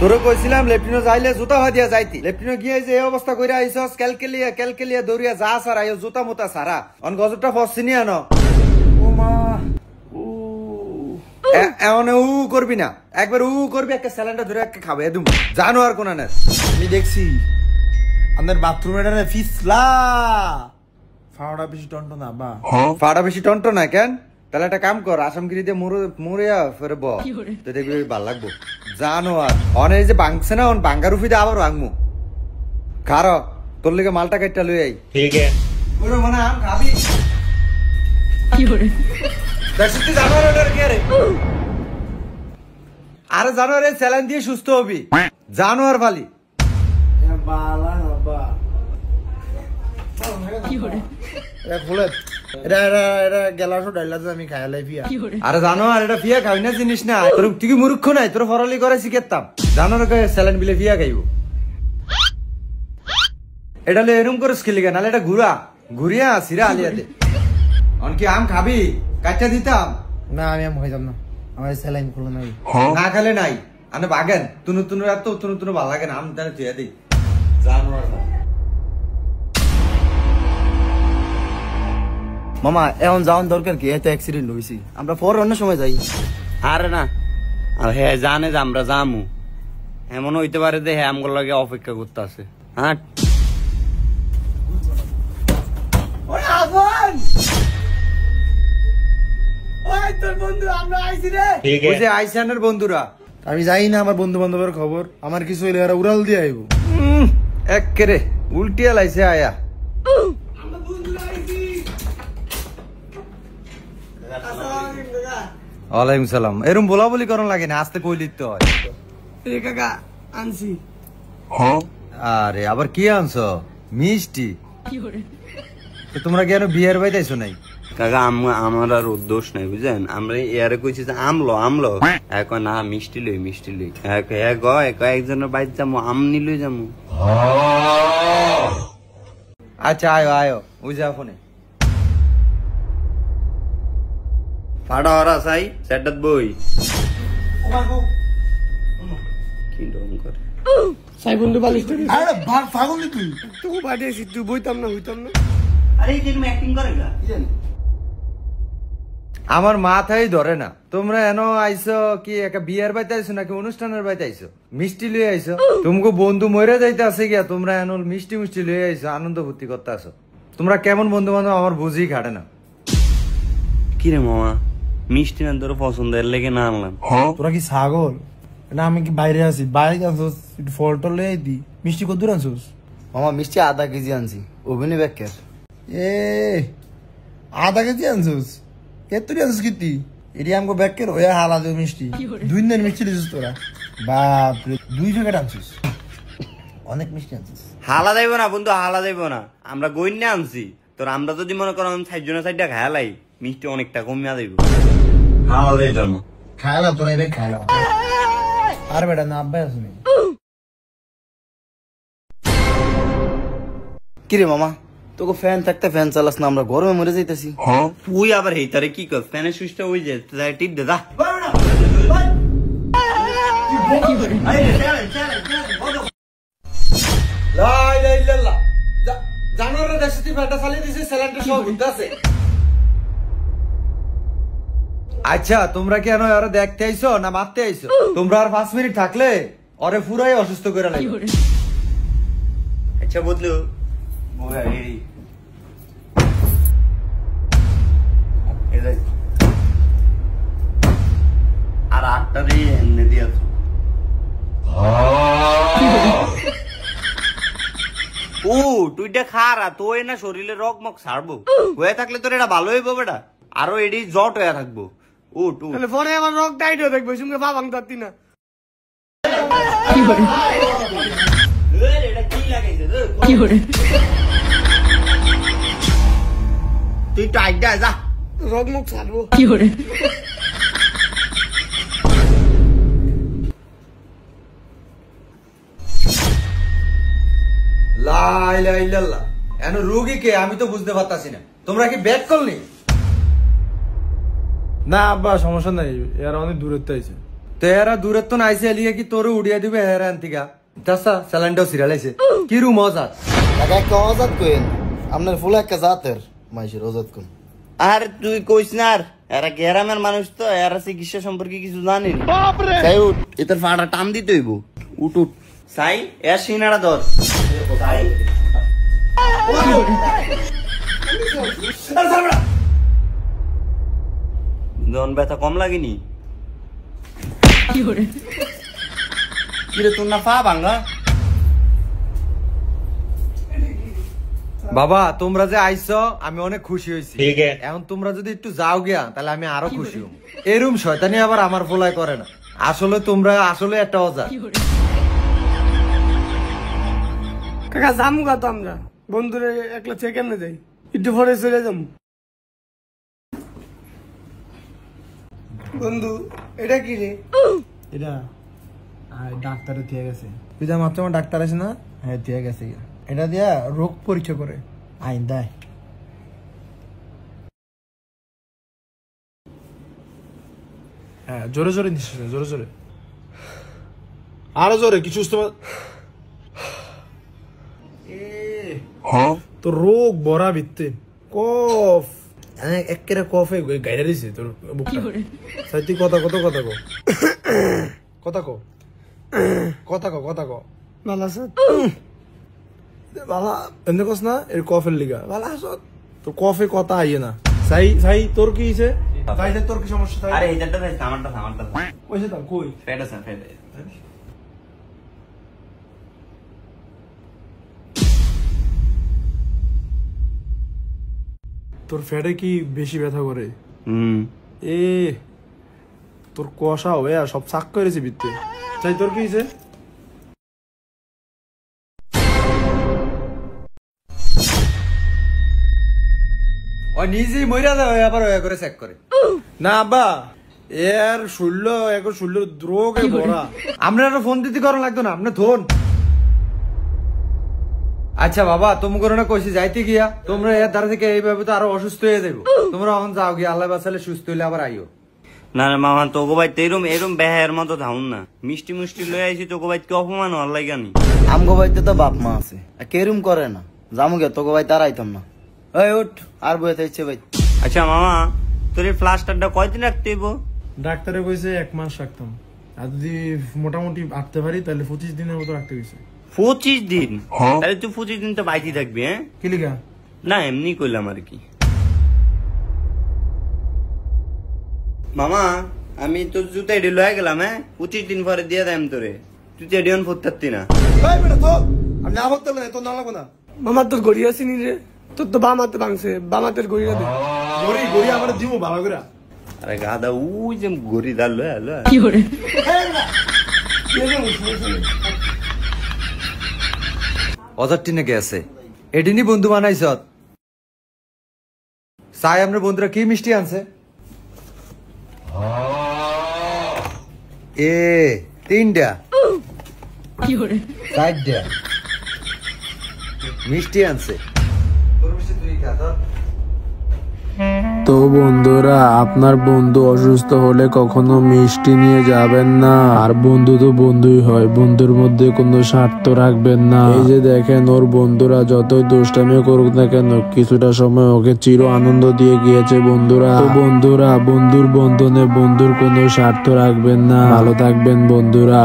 তোরে কইছিলাম লেফটিনো যাইলে জুতা হাদিয়া যাইতি লেফটিনো গিয়ে যে এই অবস্থা কইরা আইছস ক্যালকেলিয়া দৌড়িয়া যা সার আইও জুতা মুতা সারা অন গজরটা ফসছিনি আনো ও মা এমন উ করবি না একবার উ করবি একটা স্যালান্ডা ধরে একটা খাবে একদম জানো আর কোনা না আমি দেখছি আমাদের বাথরুমে এটা ফিসলা ফাড়া বেশি টন্ট না বা ফাড়া বেশি টন্ট না কেন তাহলে একটা কাম কর আসামগিরি দিয়ে মরিয়া ফেরে ব তো দেখবি ভাল লাগবো জানো আর অন এই যে বাংছে না অন বাঙ্গার উফি দিয়ে আবার ভাঙমু খারো তোর লেগে মালটা কাটটা লই আই ঠিক আছে ওরে মানে আম খাবি কি করে দেখছিস জানোয়ার ওটার কি রে আরে জানোয়ার এই স্যালাইন দিয়ে সুস্থ হবি জানোয়ার ফালি বালা বাবা কি করে এ ফুলে এটা গেলাসো ডাইলাজ আমি খাইলাই ফিয়া আরে জানোয়ার এটা ফিয়া খাই না জিনিস না তোর তুই কি মূর্খ নাই তোর ফরালি করে শিখেতাম জানোয়ার কে স্যালাইন বিলে ফিয়া খাইবো এটা লে এরকম করে স্কিল গা নালে এটা ঘুরিয়া সিরা আলিয়া দে অন কি আম খাবি কাটটা দিতাম না আমি আম খাইতাম না আমার স্যালাইন খুলে নাই না খেলে নাই আনে বাগেন তুনু এত তুনু ভালো লাগে না আম জানে তুই দেই জানোয়ার মামা এখন যাওয়ার দরকার কি এত অ্যাক্সিডেন্ট হয়েছি আমরা পরে অন্য সময় যাই আরে না আর হ্যাঁ জানে যে আমরা যামু এমন হইতে পারে যে হ্যাঁ আমগুলো লাগে অপেক্ষা করতে আছে হ্যাঁ বন্ধুরা আমি যাই না আমার বন্ধু বান্ধবের খবর আমার কিছু হইলে এরা উড়াল দিয়ে আইব একেরে উল্টিয়া লাইছে আয়া ওয়ালাইকুম সালাম এরম বলা বলি করন লাগে না আস্তে কই লিখতে হয় কাকা আনছি আরে আবার কি আনছো মিষ্টি তোমরা কেন বিয়ের বাইতে আইছো নাই কাকা আমার আর দোষ নাই বুঝলেন আমরা এয়ারে কইছি যে আমলো এখন না মিষ্টি লই একজনের বাইরে যাবো আম নিলই যাবো আচ্ছা আয়ো বুঝা ফোনে ফাড়া হরা চাই সেটাত বই কি ডং করে সাই বন্ধু বালিশ আরে ফাগুন তুই তুই পাঠিয়েছিস তুই বইতাম না আরে এই তুমি অ্যাক্টিং করে না আমার মাথায় ধরে না তোমরা এনো আইছো কি একটা বিয়ের বাইতে আইছো নাকি অনুষ্ঠানের বাইতে আইছো মিষ্টি লুয়ে আইছো তোমাকে বন্ধু মরে যাইতে আছে গিয়া তোমরা এনো মিষ্টি লুয়ে আইছো আনন্দ ফুর্তি করতে আসো তোমরা কেমন বন্ধু বান্ধব আমার বুঝি খাটে না কিরে মামা মিষ্টি না তোর পছন্দের লেগে না আনলাম তোরা কি ছাগল না আমি কি বাইরে আছি বাইরে আনছোস একটু ফল টল লে দি মিষ্টি কত দূর আনছোস মামা মিষ্টি আধা কেজি আনছি ওভেনে ব্যাকের এ আধা কেজি আনছোস কেতরি আনছিস কিতি এটি আমাকে ব্যাকের ওয়া হালা দে মিষ্টি 2 দিন মিষ্টি দিছিস তোরা বাপ রে 2 প্যাকেট আনছিস অনেক মিষ্টি আনছিস হালা যাইব না বন্ধু হালা যাইব না আমরা গইন্যা আনছি তোর আমরা যদি মনে করো সাইজনে সাইডটা খায়ালাই মিষ্টি অনেকটা কমিয়া যাইব হালা যাই জন্য খায়লা তোরা এবে খায়লা আর বেটা না আব্বাই আসুনি কিরে মামা তোকে ফ্যান থাকতে ফ্যান চালাস না আমরা গরমে মরে যাইতেছি তুই আবার হেইতারে কি কর ফ্যানের সুইচটা ওই যে টিপ দে দা জানোয়ারের দেশে তুই ফ্যানটা চালিয়ে দিছিস স্যালাইনটা সব ঘুরতে আছে আচ্ছা তোমরা কি এনো ওরা দেখতে আইছো না মারতে আইছো তোমরা আর 5 মিনিট থাকলে ওরে পুরাই অসুস্থ করে লাগবে আচ্ছা বদলু আর 8টা দিয়ে এনে দিয়াছ ও তুইটা খারা তোর না শরীরে রক মক ছাড়বো হয়ে থাকলে তোর এটা ভালো হইব বেটা আরো এডি জট হয়ে থাকবো ও টু তাহলে ফোনে আমার রক টাইট হয়ে থাকবে সঙ্গে বাবাং দাতি না কি করে তুই টাইট দে যা রক মুখ ছাড়বো কি করে লা ইলাহা ইল্লাল্লাহ এনো রোগী কে আমি তো বুঝতে পারতাছি না তোমরা কি ব্যাক করলি না আব্বা সমস্যা নাই এর অনেক দূরত্ব আছে তো এরা দূরের তো নাইছে এলিয়ে কি তোরে উড়িয়ে দিবে হেরা আন্তিকা তাসা স্যালেন্ডো সিরিয়ালাইছে কি রু মজা কাকা একটা অজাত কইন আপনার ফুল একটা জাতের মাইশের অজাত কোন আর তুই কইস না আর এরা গ্রামের মানুষ তো এরা চিকিৎসা সম্পর্কে কিছু জানি না তাই উঠ এটার ফাটা টান দিতে হইব উঠ উঠ সাই এর সিনারা ধর সাই জন ব্যথা কম লাগেনি কিরে তোর না পা ভাঙ্গা বাবা তোমরা যে আইছো আমি অনেক খুশি হয়েছি এখন তোমরা যদি একটু যাও গিয়া তাহলে আমি আরো খুশি হব এরম শয়তানি আবার আমার ফোলায় করে না আসলে তোমরা আসলে একটা অজা কাকা যামু গা তো আমরা বন্ধুরে একলা চেয়ে কেমনে যাই একটু পরে চলে যাম বন্ধু এটা কি রে এটা ডাক্তারে দিয়ে গেছে তুই যা মাত্র আমার ডাক্তার আছে না হ্যাঁ দিয়ে গেছে এটা দিয়া রোগ পরীক্ষা করে আইন দেয় হ্যাঁ জোরে জোরে নিশ্বাস নে, জোরে জোরে আরো জোরে কিছু তোর রোগ বড়া ভিত্তে কফ একেবারে কফে গাইডা দিছে তোর বুকটা সাই তুই কথা কত কথা কো কথা কো কথা কো কথা কো ভালো আছে বালা এমনি কস না এর কফের লিগা বালা আসো তোর কফে কথা আইয়ে না সাই সাই তোর কি হইছে সাই তোর কি সমস্যা তাই আরে এইটা তো আমারটা কইছে তো কই ফেড আছে ফেড তোর ফ্যাটে কি বেশি ব্যথা করে হুম এ তোর কষা হবে আর সব চাক করেছে বিত্তে চাই তোর কি হয়েছে ও নিজেই মইরা যায় আবার ওয়া করে চেক করে না আব্বা এর শৈল্য এখন শৈল্য দ্রোগে ভরা আমরা আর ফোন দিতে করা লাগতো না আপনি ধন আচ্ছা বাবা তুমি করে না কইছি যাইতে গিয়া তোমরা এর দ্বারা থেকে এইভাবে তো আরো অসুস্থ হয়ে যাবো তোমরা এখন যাও গিয়া আল্লাহ বাঁচালে সুস্থ হইলে আবার আইও না না মামা তোকে ভাই তো এরম বেহায়ের মতো ধাউন না মিষ্টি মুষ্টি লয়ে আইছি তোকে ভাই কি অপমান হওয়ার লাগে নি আমগো বাড়িতে তো বাপ মা আছে কেরুম করে না জামু গে তোকে ভাই তার আইতাম না ওই উঠ আর বইতে ইচ্ছে ভাই আচ্ছা মামা তোর এই প্লাস্টারটা কয়দিন রাখতে হইব ডাক্তারে কইছে 1 মাস রাখতাম আর যদি মোটামুটি আটতে পারি তাহলে 25 দিনের মতো রাখতে কইছে 25 দিন তাহলে তুই 25 দিন তো বাইতে থাকবি হ্যাঁ কি লিগা না এমনি কইলাম আর কি মামা আমি তোর জুতা এডি লয়ে গেলাম হ্যাঁ 25 দিন পরে দিয়ে দেম তোরে তুই তো এডিয়ন ফুটতাতি না ভাই বেটা তো আমি না বলতে না তো না লাগবো না মামার তোর গড়ি আসিনি রে তোর তো বাম হাতে ভাঙছে বাম হাতের গড়িটা দে গড়ি গড়ি আমার দিমু ভালো করে আরে গাদা ওই যে গরি দাল লয়ে আলো অজার টিনে গেছে এডিনি বন্ধু বানাইছ সাই আমরা বন্ধুরা কি মিষ্টি আনছে এ 3টা 4টা মিষ্টি আনছে তো বন্ধুরা আপনার বন্ধু অসুস্থ হলে কখনো মিষ্টি নিয়ে যাবেন না আর বন্ধু তো বন্ধুই হয় বন্ধুর মধ্যে কোনো স্বার্থ রাখবেন না এই যে দেখেন ওর বন্ধুরা যতই দুষ্টামি করুক না কেন কিছুটা সময় ওকে চির আনন্দ দিয়ে গিয়েছে বন্ধুরা তো বন্ধুরা বন্ধুর বন্ধনে বন্ধুর কোনো স্বার্থ রাখবেন না ভালো থাকবেন বন্ধুরা।